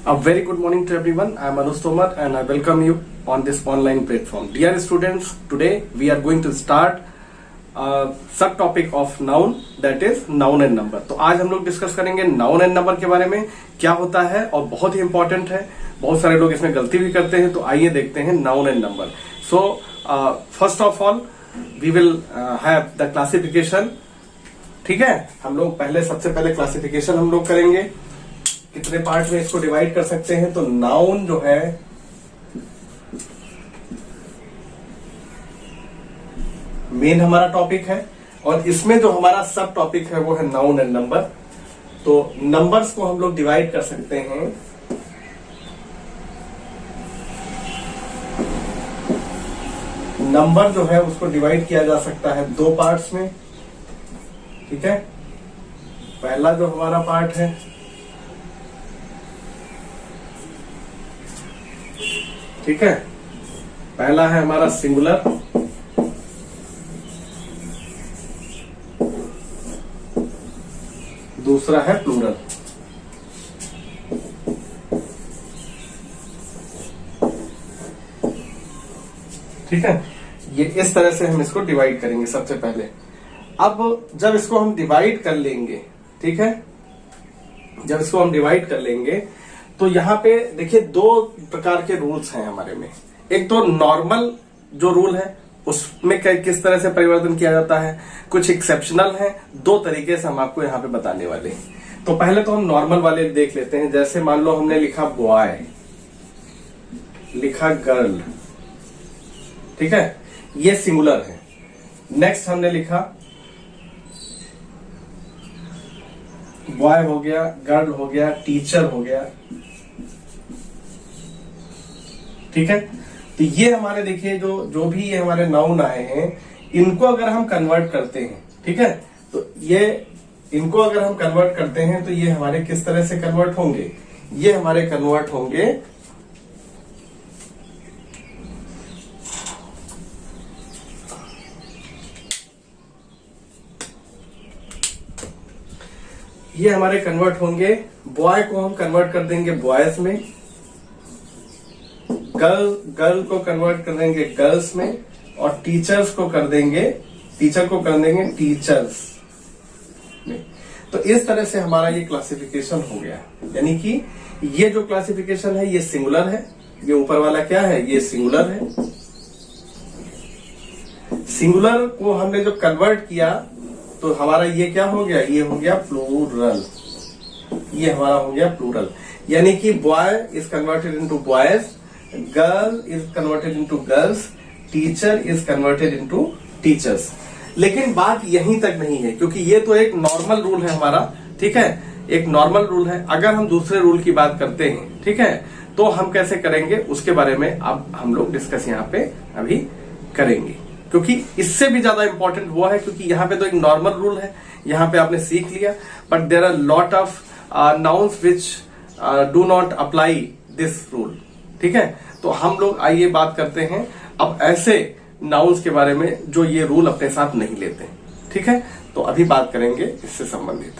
A very good morning to everyone. I am Anush Tomar and I welcome you on this online platform. Dear students, today we are going to start a subtopic of noun, that is noun and number. तो आज हम लोग discuss करेंगे noun and number के बारे में, क्या होता है और बहुत ही इंपॉर्टेंट है. बहुत सारे लोग इसमें गलती भी करते हैं, तो आइए देखते हैं noun and number. So first of all we will have the classification. ठीक है, हम लोग सबसे पहले क्लासिफिकेशन हम लोग करेंगे. कितने पार्ट में इसको डिवाइड कर सकते हैं. तो नाउन जो है मेन हमारा टॉपिक है और इसमें जो हमारा सब टॉपिक है वो है नाउन एंड नंबर. तो नंबर्स को हम लोग डिवाइड कर सकते हैं नंबर जो है उसको डिवाइड किया जा सकता है दो पार्ट्स में. ठीक है, पहला जो हमारा पार्ट है ठीक है, पहला है हमारा सिंगुलर, दूसरा है प्लूरल. ठीक है, ये इस तरह से हम इसको डिवाइड करेंगे सबसे पहले. अब जब इसको हम डिवाइड कर लेंगे, ठीक है, जब इसको हम डिवाइड कर लेंगे तो यहाँ पे देखिए दो प्रकार के रूल्स हैं हमारे में. एक तो नॉर्मल जो रूल है उसमें किस तरह से परिवर्तन किया जाता है, कुछ एक्सेप्शनल है. दो तरीके से हम आपको यहाँ पे बताने वाले हैं. तो पहले तो हम नॉर्मल वाले देख लेते हैं. जैसे मान लो हमने लिखा बॉय, लिखा गर्ल, ठीक है, ये सिंगुलर है. नेक्स्ट हमने लिखा बॉय हो गया, गर्ल हो गया, टीचर हो गया. ठीक है, तो ये हमारे देखिए जो भी ये हमारे नाउन आए हैं इनको अगर हम कन्वर्ट करते हैं, ठीक है, तो ये इनको अगर हम कन्वर्ट करते हैं तो ये हमारे किस तरह से कन्वर्ट होंगे. ये हमारे कन्वर्ट होंगे बॉय को हम कन्वर्ट कर देंगे बॉयज में, गर्ल को कन्वर्ट कर देंगे गर्ल्स में, और टीचर को कर देंगे टीचर्स में. तो इस तरह से हमारा ये क्लासिफिकेशन हो गया. यानी कि ये जो क्लासिफिकेशन है ये सिंगुलर है. ये ऊपर वाला क्या है, ये सिंगुलर है. सिंगुलर को हमने जो कन्वर्ट किया तो हमारा ये क्या हो गया, ये हो गया प्लूरल. ये हमारा हो गया प्लूरल. यानी कि boy is converted into boys, girl is converted into girls, teacher is converted into teachers. लेकिन बात यहीं तक नहीं है, क्योंकि ये तो एक नॉर्मल रूल है हमारा. ठीक है, एक नॉर्मल रूल है. अगर हम दूसरे रूल की बात करते हैं, ठीक है, तो हम कैसे करेंगे उसके बारे में अब हम लोग डिस्कस यहाँ पे अभी करेंगे. क्योंकि इससे भी ज्यादा इंपॉर्टेंट वो है, क्योंकि यहाँ पे तो एक नॉर्मल रूल है, यहाँ पे आपने सीख लिया, but there are lot of nouns which do not apply this rule. ठीक है, तो हम लोग आइए बात करते हैं अब ऐसे नाउन्स के बारे में जो ये रूल अपने साथ नहीं लेते. ठीक है, तो अभी बात करेंगे इससे संबंधित.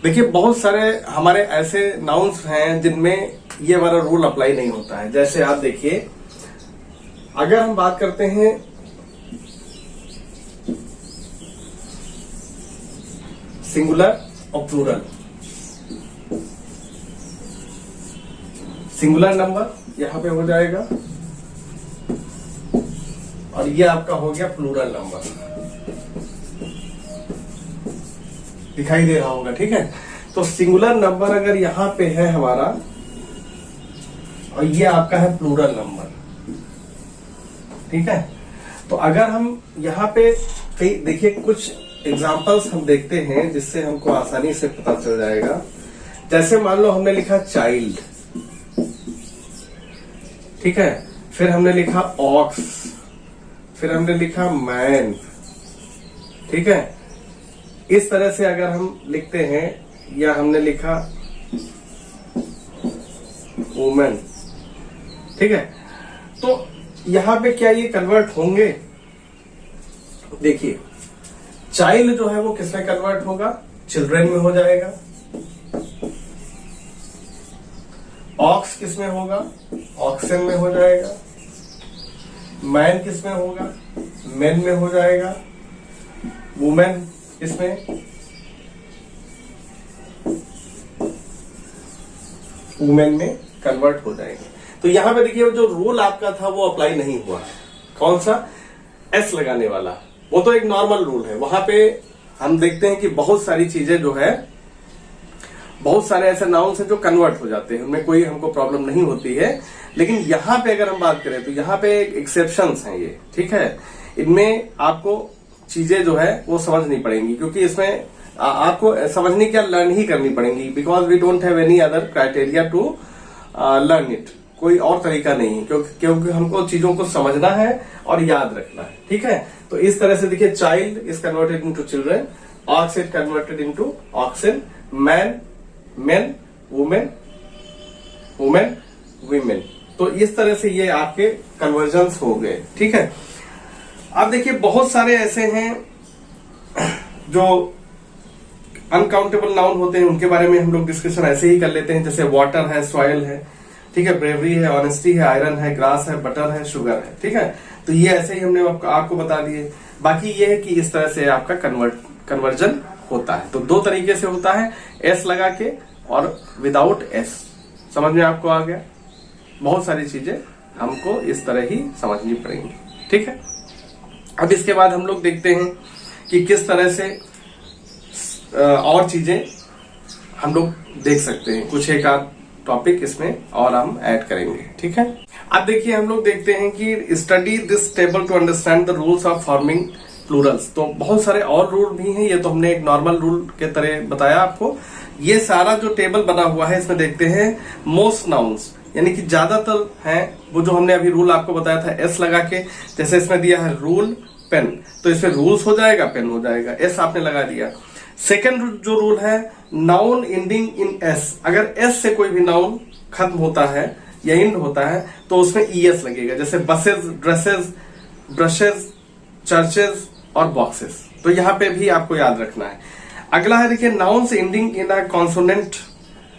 देखिए बहुत सारे हमारे ऐसे नाउन्स हैं जिनमें ये वाला रूल अप्लाई नहीं होता है. जैसे आप देखिए, अगर हम बात करते हैं सिंगुलर और प्लूरल. सिंगुलर नंबर यहां पे हो जाएगा और ये आपका हो गया प्लूरल नंबर. दिखाई दे रहा होगा. ठीक है, तो सिंगुलर नंबर अगर यहां पे है हमारा और ये आपका है प्लूरल नंबर. ठीक है, तो अगर हम यहां पे देखिए कुछ एग्जाम्पल्स हम देखते हैं जिससे हमको आसानी से पता चल जाएगा. जैसे मान लो हमने लिखा चाइल्ड, ठीक है, फिर हमने लिखा ऑक्स, फिर हमने लिखा मैन. ठीक है, इस तरह से अगर हम लिखते हैं, या हमने लिखा वुमेन. ठीक है, तो यहां पे क्या ये कन्वर्ट होंगे. देखिए चाइल्ड जो है वो किसमें कन्वर्ट होगा, चिल्ड्रेन में हो जाएगा. ऑक्स किस में होगा? ऑक्सन में हो जाएगा। मैन किस में होगा? मेन में हो जाएगा। वुमेन किसमें? वुमेन में कन्वर्ट हो जाएंगे। तो यहां पे देखिए जो रूल आपका था वो अप्लाई नहीं हुआ। कौन सा? एस लगाने वाला। वो तो एक नॉर्मल रूल है। वहां पे हम देखते हैं कि बहुत सारी चीजें जो है, बहुत सारे ऐसे नाउन्स हैं जो कन्वर्ट हो जाते हैं, उनमें कोई हमको प्रॉब्लम नहीं होती है। लेकिन यहां पे अगर हम बात करें तो यहां पे एक्सेप्शंस हैं ये, ठीक है। इनमें आपको चीजें जो है वो समझनी पड़ेंगी, क्योंकि इसमें आपको समझने क्या लर्न ही करनी पड़ेंगी, because we don't have any other criteria to learn it. कोई और तरीका नहीं है, क्योंकि हमको चीजों को समझना है और याद रखना है, ठीक है। तो इस तरह से देखिए, child is converted into children, ox is converted into oxen, man men, woman woman women. तो इस तरह से ये आपके कन्वर्जन्स हो गए, ठीक है। अब देखिए बहुत सारे ऐसे हैं जो अनकाउंटेबल नाउन होते हैं, उनके बारे में हम लोग डिस्कशन ऐसे ही कर लेते हैं, जैसे वाटर है, सॉइल है, ठीक है, ब्रेवरी है, ऑनेस्टी है, आयरन है, ग्रास है, बटर है, शुगर है, ठीक है। तो ये ऐसे ही हमने आपको बता दिए। बाकी ये है कि इस तरह से आपका कन्वर्जन होता है। तो दो तरीके से होता है, एस लगा के और विदाउट एस। समझ में आपको आ गया? बहुत सारी चीजें हमको इस तरह ही समझनी पड़ेंगी, ठीक है। अब इसके बाद हम लोग देखते हैं कि किस तरह से और चीजें हम लोग देख सकते हैं। कुछ एक आध टॉपिक इसमें और हम ऐड करेंगे, ठीक है। अब देखिए हम लोग देखते हैं कि study this table to understand the rules of forming plurals. तो बहुत सारे और रूल भी हैं, ये तो हमने एक नॉर्मल रूल के तरह बताया आपको। ये सारा जो टेबल बना हुआ है इसमें देखते हैं मोस्ट नाउन्स, यानी कि ज्यादातर हैं वो जो हमने अभी रूल आपको बताया था एस लगा के। जैसे इसमें दिया है रूल पेन, तो इसमें रूल्स हो जाएगा, पेन हो जाएगा, एस आपने लगा दिया। सेकेंड जो रूल है नाउन एंडिंग इन एस, अगर एस से कोई भी नाउन खत्म होता है या एंड होता है तो उसमें ईएस लगेगा, जैसे बसेस, ड्रेसेस, ब्रशेस, चर्चेस और बॉक्सेस। तो यहां पे भी आपको याद रखना है। अगला है देखिए nouns ending in a consonant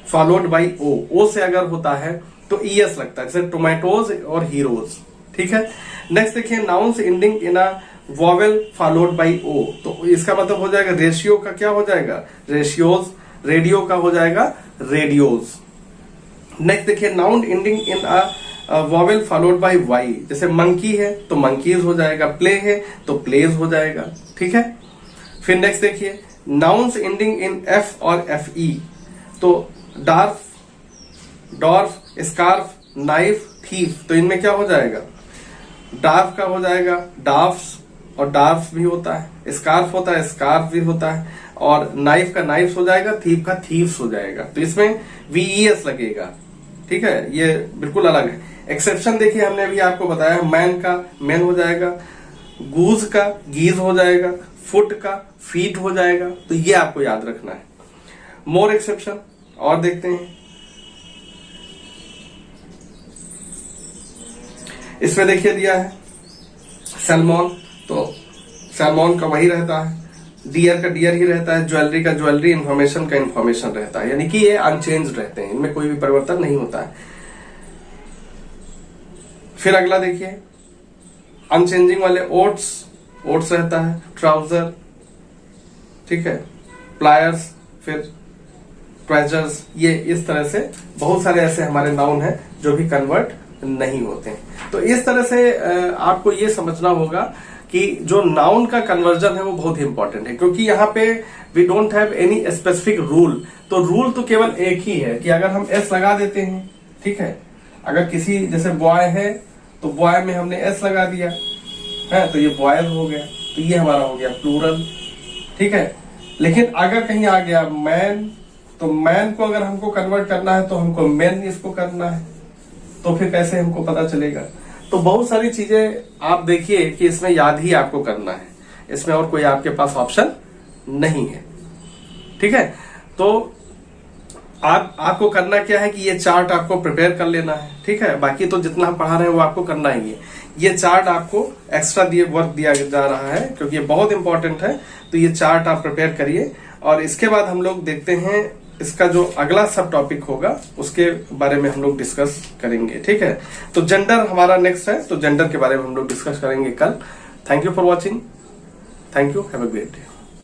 followed by o से अगर होता है तो ईएस लगता है, जैसे टोमेटोज और हीरोज, ठीक है। नेक्स्ट देखिए nouns ending in a vowel followed by o, तो इसका मतलब हो जाएगा रेशियो का क्या हो जाएगा? रेशियोज। रेडियो का हो जाएगा रेडियोज। नेक्स्ट देखिए noun ending in a vowel followed by y, जैसे मंकी है तो मंकीज हो जाएगा, प्ले है तो प्लेज हो जाएगा, ठीक है। फिर नेक्स्ट देखिए नाउन्स एंडिंग इन एफ और एफ ई, तो dwarf, dwarf, scarf, knife, thief, तो इनमें क्या हो जाएगा? डार्फ का हो जाएगा डार्फ्स, और डार्फ भी होता है, स्कार्फ होता है, स्कार्फ भी होता है, और नाइफ का नाइफ्स हो जाएगा, थीफ का थीव्स हो जाएगा। तो इसमें वीईएस लगेगा, ठीक है, ये बिल्कुल अलग है। एक्सेप्शन देखिए हमने अभी आपको बताया, मैन का मैन हो जाएगा, गूज का गीज हो जाएगा, फुट का फीट हो जाएगा। तो ये आपको याद रखना है। मोर एक्सेप्शन और देखते हैं, इसमें देखिए दिया है सैल्मोन, तो सैल्मोन का वही रहता है, डियर का डियर ही रहता है, ज्वेलरी का ज्वेलरी, इंफॉर्मेशन का इंफॉर्मेशन रहता है, यानी कि ये अनचेंज रहते हैं, इनमें कोई भी परिवर्तन नहीं होता है। फिर अगला देखिए अनचेंजिंग वाले ओट्स, ओट्स रहता है, ट्राउजर, ठीक है, प्लायर्स, फिर ट्रेजर्स, ये इस तरह से बहुत सारे ऐसे हमारे नाउन हैं जो भी कन्वर्ट नहीं होते हैं। तो इस तरह से आपको ये समझना होगा कि जो नाउन का कन्वर्जन है वो बहुत ही इंपॉर्टेंट है, क्योंकि यहाँ पे we don't have any specific rule. तो रूल तो केवल एक ही है कि अगर हम एस लगा देते हैं, ठीक है, अगर किसी जैसे बॉय है तो बॉय में हमने एस लगा दिया है तो ये बॉयज हो गया, तो ये हमारा हो गया प्लूरल, ठीक है। लेकिन अगर कहीं आ गया मैन, तो मैन को अगर हमको कन्वर्ट करना है तो हमको मेन इसको करना है, तो फिर कैसे हमको पता चलेगा? तो बहुत सारी चीजें आप देखिए कि इसमें याद ही आपको करना है, इसमें और कोई आपके पास ऑप्शन नहीं है, ठीक है। तो आपको करना क्या है कि ये चार्ट आपको प्रिपेयर कर लेना है, ठीक है। बाकी तो जितना हम पढ़ा रहे हैं वो आपको करना ही है। ये चार्ट आपको एक्स्ट्रा वर्क दिया जा रहा है क्योंकि ये बहुत इंपॉर्टेंट है, तो ये चार्ट आप प्रिपेयर करिए। और इसके बाद हम लोग देखते हैं इसका जो अगला सब टॉपिक होगा उसके बारे में हम लोग डिस्कस करेंगे, ठीक है। तो जेंडर हमारा नेक्स्ट है, तो जेंडर के बारे में हम लोग डिस्कस करेंगे कल। Thank you for watching, thank you, have a great day.